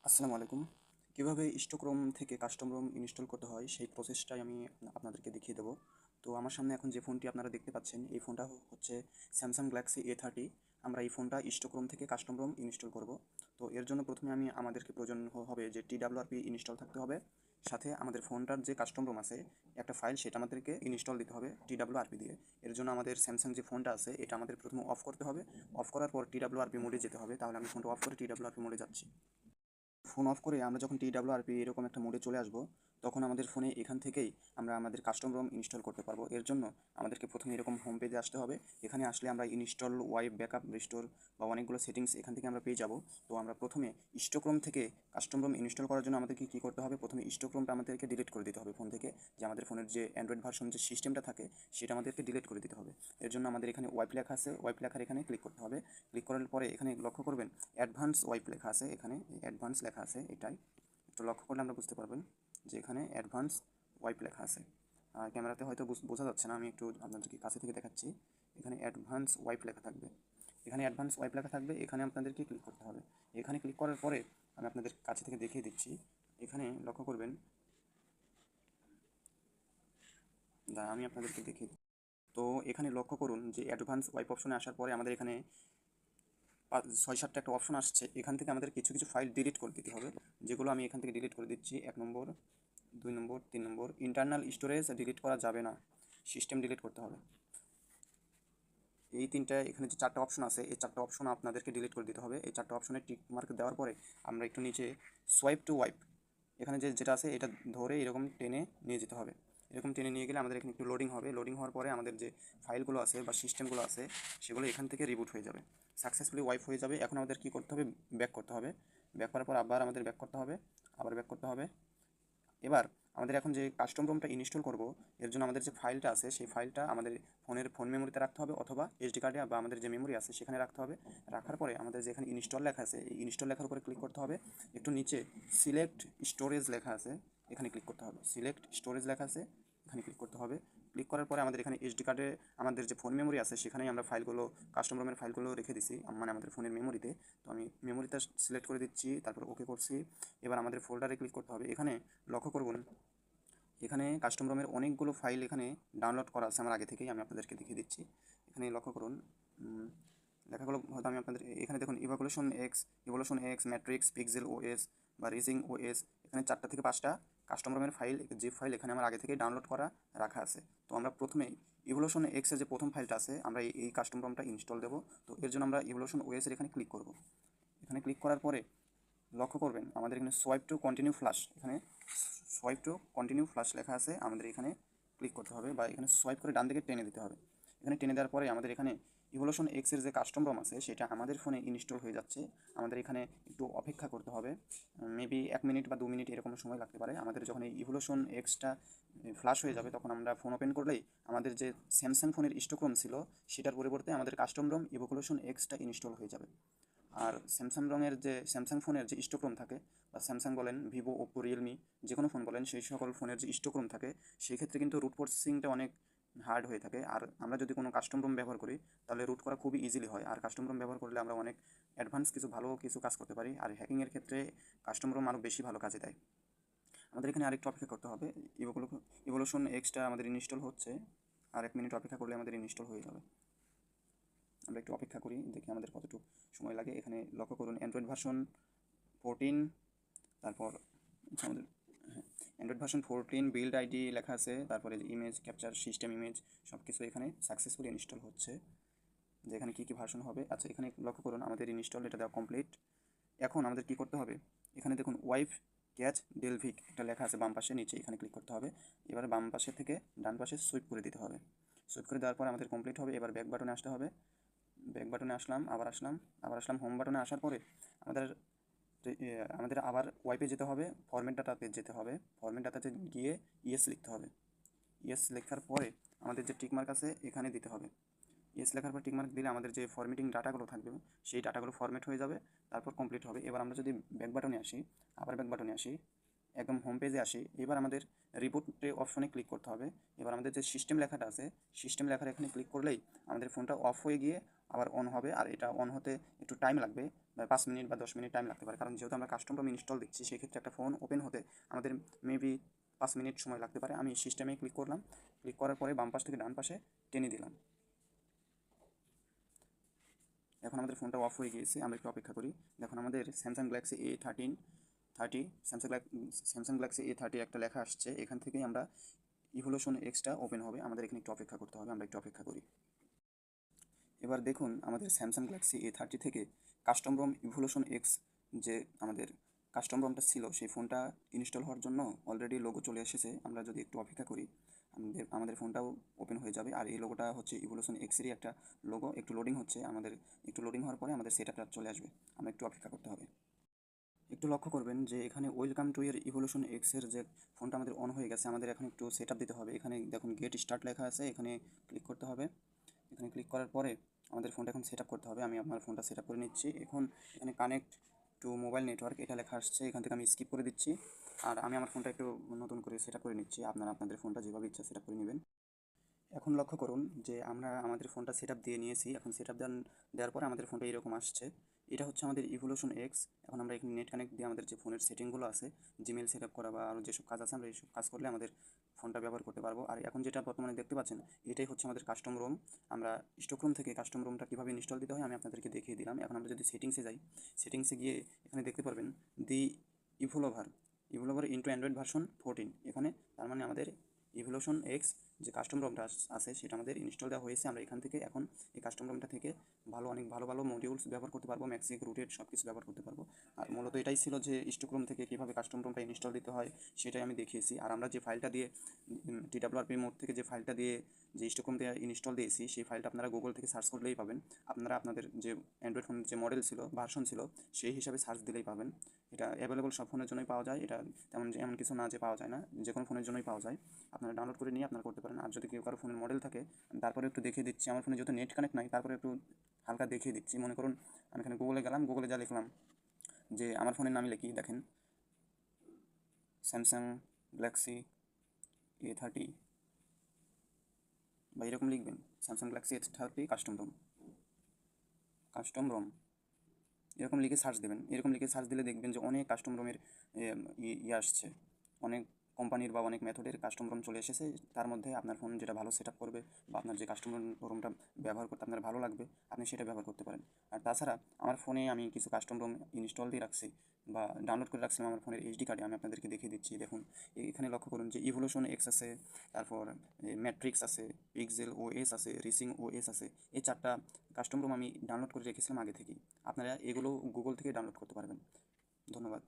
আসসালামু আলাইকুম। কিভাবে স্টকরুম থেকে কাস্টম রুম ইনস্টল করতে হয় সেই প্রসেসটাই আমি আপনাদেরকে দেখিয়ে দেবো। তো আমার সামনে এখন যে ফোনটি আপনারা দেখতে পাচ্ছেন এই ফোনটা হচ্ছে স্যামসাং গ্যালাক্সি A30। আমরা এই ফোনটা স্টকরুম থেকে কাস্টম রুম ইনস্টল করব। তো এর জন্য প্রথমে আমাদেরকে প্রয়োজন হবে যে TWRP ইনস্টল থাকতে হবে। সাথে আমাদের ফোনটার যে কাস্টম রুম আছে একটা ফাইল সেটা আমাদেরকে ইনস্টল দিতে হবে TWRP দিয়ে। এর জন্য আমাদের স্যামসাং যে ফোনটা আছে এটা আমাদের প্রথমে অফ করতে হবে। অফ করার পর TWRP মোডে যেতে হবে। তাহলে আমি ফোনটা অফ করে TWRP মোডে যাচ্ছি। ফোন অফ করে আমরা যখন TWRP এরকম একটা মোডে চলে আসবো, তখন আমাদের ফোনে এখান থেকেই আমরা আমাদের কাস্টম রোম ইনস্টল করতে পারবো। এর জন্য আমাদেরকে প্রথমে এরকম হোম পেজে আসতে হবে। এখানে আসলে আমরা ইনস্টল ওয়াইপ ব্যাকআপ রিস্টোর বা অনেকগুলো সেটিংস এখান থেকে আমরা পেয়ে যাব। তো আমরা প্রথমে স্টকরুম থেকে কাস্টম রোম ইনস্টল করার জন্য আমাদেরকে কী করতে হবে, প্রথমে স্টকরুমটা আমাদেরকে ডিলিট করে দিতে হবে ফোন থেকে। যে আমাদের ফোনের যে অ্যান্ড্রয়েড ভার্সন যে সিস্টেমটা থাকে সেটা আমাদেরকে ডিলিট করে দিতে হবে। এর জন্য আমাদের এখানে ওয়াইপ লেখা আছে, ওয়াইপ লেখার এখানে ক্লিক করতে হবে। ক্লিক করার পরে এখানে লক্ষ্য করবেন অ্যাডভান্স ওয়াইপ লেখা আছে, এখানে অ্যাডভান্স লেখা আছে এটাই। একটু লক্ষ্য করলে আমরা বুঝতে পারবেন যে এখানে অ্যাডভান্স ওয়াইপ লেখা আছে। আর ক্যামেরাতে হয়তো বোঝা যাচ্ছে না, আমি একটু আপনাদেরকে কাছে থেকে দেখাচ্ছি। এখানে অ্যাডভান্স ওয়াইপ লেখা থাকবে, এখানে অ্যাডভান্স ওয়াইপ লেখা থাকবে, এখানে আপনাদেরকে ক্লিক করতে হবে। এখানে ক্লিক করার পরে আমি আপনাদের কাছে থেকে দেখিয়ে দিচ্ছি। এখানে লক্ষ্য করবেন, আমি আপনাদেরকে দেখিয়ে দিই। তো এখানে লক্ষ্য করুন যে অ্যাডভান্স ওয়াইপ অপশনে আসার পরে আমাদের এখানে 6-7টা একটা অপশন আসছে। এখান থেকে আমাদের কিছু কিছু ফাইল ডিলিট করে দিতে হবে, যেগুলো আমি এখান থেকে ডিলিট করে দিচ্ছি। 1 নম্বর, 2 নম্বর, 3 নম্বর, ইন্টারনাল স্টোরেজ ডিলিট করা যাবে না, সিস্টেম ডিলিট করতে হবে। এই তিনটা এখানে যে 4টা অপশন আছে এই 4টা অপশন আপনাদেরকে ডিলিট করে দিতে হবে। এই 4টা অপশনে টিক মার্ক দেওয়ার পরে আমরা একটু নিচে সোয়াইপ টু ওয়াইপ এখানে যেটা আছে এটা ধরে এরকম টেনে নিয়ে যেতে হবে। এরকম টেনে নিয়ে গেলে আমাদের এখানে একটু লোডিং হবে। লোডিং হওয়ার পরে আমাদের যে ফাইলগুলো আছে বা সিস্টেমগুলো আছে সেগুলো এখান থেকে রিবুট হয়ে যাবে, সাকসেসফুলি ওয়াইপ হয়ে যাবে। এখন আমাদের কী করতে হবে, ব্যাক করতে হবে। ব্যাক করার পর আবার আমাদের ব্যাক করতে হবে, আবার ব্যাক করতে হবে। এবার আমাদের এখন যে কাস্টম রোমটা ইনস্টল করব, এর জন্য আমাদের যে ফাইলটা আছে সেই ফাইলটা আমাদের ফোনের ফোন মেমোরিতে রাখতে হবে, অথবা এসডি কার্ডে বা আমাদের যে মেমোরি আছে সেখানে রাখতে হবে। রাখার পরে আমাদের যে এখানে ইনস্টল লেখা আছে এই ইনস্টল লেখার উপরে ক্লিক করতে হবে। একটু নিচে সিলেক্ট স্টোরেজ লেখা আছে, এখানে ক্লিক করতে হবে। সিলেক্ট স্টোরেজ লেখা আছে, এখানে ক্লিক করতে হবে। ক্লিক করার পরে আমাদের এখানে এসডি কার্ডে আমাদের যে ফোন মেমোরি আছে সেখানেই আমরা ফাইলগুলো কাস্টম রোমের ফাইলগুলো রেখে দিছি, মানে আমাদের ফোনের মেমোরিতে। তো আমি মেমোরিটা সিলেক্ট করে দিচ্ছি, তারপর ওকে করছি। এবার আমাদের ফোল্ডারে ক্লিক করতে হবে। এখানে লক্ষ্য করুন, এখানে কাস্টম রোমের অনেকগুলো ফাইল এখানে ডাউনলোড করা আছে আমার আগে থেকেই, আমি আপনাদেরকে দেখিয়ে দিচ্ছি। এখানে লক্ষ্য করুন, লেখাগুলো হয়তো আমি আপনাদের এখানে দেখুন evolution x, matrix, pixel OS বা রেজিং ওএস। এখানে 4টা থেকে 5টা কাস্টম রোমের ফাইল, জিপ ফাইল এখানে আমার আগে থেকেই ডাউনলোড করা রাখা আছে। তো আমরা প্রথমেই ইভোলিউশন এক্সের যে প্রথম ফাইলটা আছে আমরা এই কাস্টম রোমটা ইনস্টল দেবো। তো এর জন্য আমরা ইভোলিউশন ওএসের এখানে ক্লিক করব। এখানে ক্লিক করার পরে লক্ষ্য করবেন আমাদের এখানে সোয়াইপ টু কন্টিনিউ ফ্লাশ, এখানে সোয়াইপ টু কন্টিনিউ ফ্লাশ লেখা আছে, আমাদের এখানে ক্লিক করতে হবে বা এখানে সোয়াইপ করে ডান দিকে টেনে দিতে হবে। এখানে টেনে দেওয়ার পরে আমাদের এখানে ইভোলিউশন এক্সের যে কাস্টম রোম আছে সেটা আমাদের ফোনে ইনস্টল হয়ে যাচ্ছে। আমাদের এখানে একটু অপেক্ষা করতে হবে, মেবি 1 মিনিট বা 2 মিনিট এরকম সময় লাগতে পারে। আমাদের যখন এই ইভোলিউশন এক্সটা ফ্লাশ হয়ে যাবে তখন আমরা ফোন ওপেন করলেই আমাদের যে স্যামসাং ফোনের স্টক রোম ছিল সেটার পরিবর্তে আমাদের custom ROM evolution extra install হয়ে যাবে। আর স্যামসাং ফোনের যে স্টক রুম থাকে, বা স্যামসাং বলেন, ভিভো, ওপ্পো, রিয়েলমি, যে কোনো ফোন বলেন, সেই সকল ফোনের যে স্টক রুম থাকে সেই ক্ষেত্রে কিন্তু রুট প্রসেসিংটা অনেক হার্ড হয়ে থাকে। আর আমরা যদি কোনো কাস্টম রুম ব্যবহার করি তাহলে রুট করা খুবই ইজিলি হয়। আর কাস্টম রুম ব্যবহার করলে আমরা অনেক অ্যাডভান্স ভালো কিছু কাজ করতে পারি। আর হ্যাকিংয়ের ক্ষেত্রে কাস্টম রুম আরও বেশি ভালো কাজে দেয়। আমাদের এখানে আরেকটু অপেক্ষা করতে হবে। ইভোলিউশন এক্সটা আমাদের ইনস্টল হচ্ছে, আর 1 মিনিট অপেক্ষা করলে আমাদের ইনস্টল হয়ে যাবে। আমরা একটু অপেক্ষা করি, দেখি আমাদের কতটুকু সময় লাগে। এখানে লক্ষ্য করুন অ্যান্ড্রয়েড ভার্সন 14, তারপর আমাদের অ্যান্ড্রয়েড ভার্সন 14 বিল্ড আইডি লেখা আছে, তারপরে ইমেজ ক্যাপচার সিস্টেম ইমেজ সব কিছু এখানে সাকসেসফুলি ইনস্টল হচ্ছে। যে এখানে কী কী ভার্সন হবে, আচ্ছা এখানে লক্ষ্য করুন আমাদের ইনস্টল এটা দেওয়া কমপ্লিট। এখন আমাদের কী করতে হবে, এখানে দেখুন ওয়াইফ ক্যাচ ডেলভিক একটা লেখা আছে বাম পাশে নিচে, এখানে ক্লিক করতে হবে। এবার বাম পাশে থেকে ডান পাশে সুইপ করে দিতে হবে। সুইপ করে দেওয়ার পর আমাদের কমপ্লিট হবে। এবার ব্যাক বাটনে আসতে হবে। ব্যাক বাটনে আসলাম, আবার আসলাম হোম বাটনে আসার পরে আমাদের আমাদের আবার ওয়াইপে যেতে হবে, ফরম্যাট ডাটাতে যেতে হবে। ফরম্যাট ডাটাতে গিয়ে ইয়েস লিখতে হবে। ইয়েস লেখার পরে আমাদের যে টিকমার্ক আছে এখানে দিতে হবে। ইয়েস লেখার পর টিকমার্ক দিলে আমাদের যে ফরম্যাটিং ডাটাগুলো থাকবে সেই ডাটাগুলো ফরম্যাট হয়ে যাবে, তারপর কমপ্লিট হবে। এবার আমরা যদি ব্যাক বাটনে আসি, আবার ব্যাক বাটনে আসি, একদম হোম পেজে আসি, এবার আমাদের রিবুটে অপশনে ক্লিক করতে হবে। এবার আমাদের যে সিস্টেম লেখাটা আছে সিস্টেম লেখার এখানে ক্লিক করলেই আমাদের ফোনটা অফ হয়ে গিয়ে আবার অন হবে। আর এটা অন হতে একটু টাইম লাগবে, বা 5 মিনিট বা 10 মিনিট টাইম লাগতে পারে, কারণ যেহেতু আমরা কাস্টম রম ইনস্টল দিচ্ছি সেক্ষেত্রে একটা ফোন ওপেন হতে আমাদের মেবি 5 মিনিট সময় লাগতে পারে। আমি সিস্টেমে ক্লিক করলাম, ক্লিক করার পরে বাম পাশ থেকে ডান পাশে টেনে দিলাম। এখন আমাদের ফোনটা অফ হয়ে গিয়েছে, আমরা একটু অপেক্ষা করি। দেখুন আমাদের Samsung Galaxy A30 Samsung Galaxy A30 একটা লেখা আসছে, এখান থেকেই আমরা ইভোলিউশন এক্সটা ওপেন হবে। আমাদের এখানে একটু অপেক্ষা করতে হবে, আমরা একটু অপেক্ষা করি। এবার দেখুন আমাদের স্যামসাং গ্যালাক্সি A30 থেকে কাস্টম রম ইভোলিউশন এক্স যে আমাদের কাস্টম রমটা ছিল সেই ফোনটা ইনস্টল হওয়ার জন্য অলরেডি লোগো চলে এসেছে। আমরা যদি একটু অপেক্ষা করি আমাদের ফোনটাও ওপেন হয়ে যাবে। আর এই লোগোটা হচ্ছে ইভোলিউশন এক্সেরই একটা লোগো। একটু লোডিং হচ্ছে, আমাদের একটু লোডিং হওয়ার পরে আমাদের সেটআপটা চলে আসবে, আমরা একটু অপেক্ষা করতে হবে। একটু লক্ষ্য করবেন যে এখানে ওয়েলকাম টু ইয়ার ইভোলিউশন এক্সের যে ফোনটা আমাদের অন হয়ে গেছে, আমাদের এখন একটু সেটআপ দিতে হবে। এখানে দেখুন গেট স্টার্ট লেখা আছে, এখানে ক্লিক করতে হবে। এখানে ক্লিক করার পরে আমাদের ফোনটা এখন সেট আপ করতে হবে। আমি আমার ফোনটা সেট আপ করে নিচ্ছি। এখন এখানে কানেক্ট টু মোবাইল নেটওয়ার্ক এটা লেখা আসছে, এখান থেকে আমি স্কিপ করে দিচ্ছি। আর আমি আমার ফোনটা একটু নতুন করে সেট আপ করে নিচ্ছি। আপনারা আপনাদের ফোনটা যেভাবে ইচ্ছা সেট আপ করে নেবেন। এখন লক্ষ্য করুন যে আমরা আমাদের ফোনটা সেট আপ দিয়ে নিয়েছি। এখন সেট আপ দেওয়ার পরে আমাদের ফোনটা এরকম আসছে। এটা হচ্ছে আমাদের ইভোলিউশন এক্স। এখন আমরা এখানে নেট কানেক্ট দিয়ে আমাদের যে ফোনের সেটিংগুলো আছে, জিমেল সেট আপ করা বা আরও যেসব কাজ আছে, আমরা এইসব কাজ করলে আমাদের ফোনটা ব্যবহার করতে পারবো। আর এখন যেটা বর্তমানে দেখতে পাচ্ছেন এটাই হচ্ছে আমাদের কাস্টম রোম। আমরা স্টক রুম থেকে কাস্টম রুমটা কীভাবে ইনস্টল দিতে হয় আমি আপনাদেরকে দেখিয়ে দিলাম। এখন আমরা যদি সেটিংসে যাই, সেটিংসে গিয়ে এখানে দেখতে পারবেন দি ইভোলোভার ইভোলোভার ইন্টু অ্যান্ড্রয়েড ভার্সন 14। এখানে তার মানে আমাদের ইভোলিউশন এক্স যে কাস্টম রমটা আছে সেটা আমাদের ইনস্টল দেওয়া হয়েছে। আমরা এখান থেকে এখন এই কাস্টম রমটা থেকে অনেক ভালো ভালো মডিউলস ব্যবহার করতে পারবো, ম্যাক্সিক রুটেড সব কিছু ব্যবহার করতে পারবো। আর মূলত এটাই ছিল যে স্টক রুম থেকে কীভাবে কাস্টম রমটা ইনস্টল দিতে হয় সেটাই আমি দেখিয়েছি। আর আমরা যে ফাইলটা দিয়ে TWRP মোড থেকে যে ফাইলটা দিয়ে যে স্টক রুম দিয়ে ইনস্টল দিয়েছি সেই ফাইলটা আপনারা গুগল থেকে সার্চ করলেই পাবেন। আপনারা আপনাদের যে অ্যান্ড্রয়েড ফোনের যে মডেল ছিল, ভার্সন ছিল, সেই হিসাবে সার্চ দিলেই পাবেন। এটা অ্যাভেলেবল সব ফোনের জন্যই পাওয়া যায়, এটা এমন কিছু না যে পাওয়া যায় না, যে কোনো ফোনের জন্যই পাওয়া যায়। আপনারা ডাউনলোড করে নিয়ে আপনারা করতে পারেন। আর যদি কেউ কারো ফোনের মডেল থাকে আমি তারপরে একটু দেখিয়ে দিচ্ছি। আমার ফোনে যেহেতু নেট কানেক্ট নাই তারপরে একটু হালকা দেখিয়ে দিচ্ছি। মনে করুন আমি এখানে গুগলে গেলাম, গুগলে যা লিখলাম যে আমার ফোনের নামই লিখি, দেখেন স্যামসাং গ্যালাক্সি A30 বা এরকম লিখবেন Samsung Galaxy A30 custom Rome এরকম লিখে সার্চ দেবেন। এরকম লিখে সার্চ দিলে দেখবেন যে অনেক কাস্টম রোমের ইয়ে আসছে, অনেক কোম্পানির বা অনেক মেথডের কাস্টম রোম চলে এসেছে। তার মধ্যে আপনার ফোন যেটা ভালো সেট আপ করবে বা আপনার যে কাস্টম রোমটা ব্যবহার করতে আপনার ভালো লাগবে আপনি সেটা ব্যবহার করতে পারেন। আর তাছাড়া আমার ফোনে আমি কিছু কাস্টম রোম ইনস্টল দিয়ে রাখছি বা ডাউনলোড করে রাখছিলাম আমার ফোনের এইচডি কার্ডে, আমি আপনাদেরকে দেখিয়ে দিচ্ছি। দেখুন এখানে লক্ষ্য করুন যে ইভোলিউশন এক্স আছে, তারপর ম্যাট্রিক্স আছে, পিক্সেল ওএস আছে, রিসিং ওএস আছে। এই 4টা কাস্টম রোম আমি ডাউনলোড করে রেখেছিলাম আগে থেকেই। আপনারা এগুলো গুগল থেকে ডাউনলোড করতে পারবেন। ধন্যবাদ।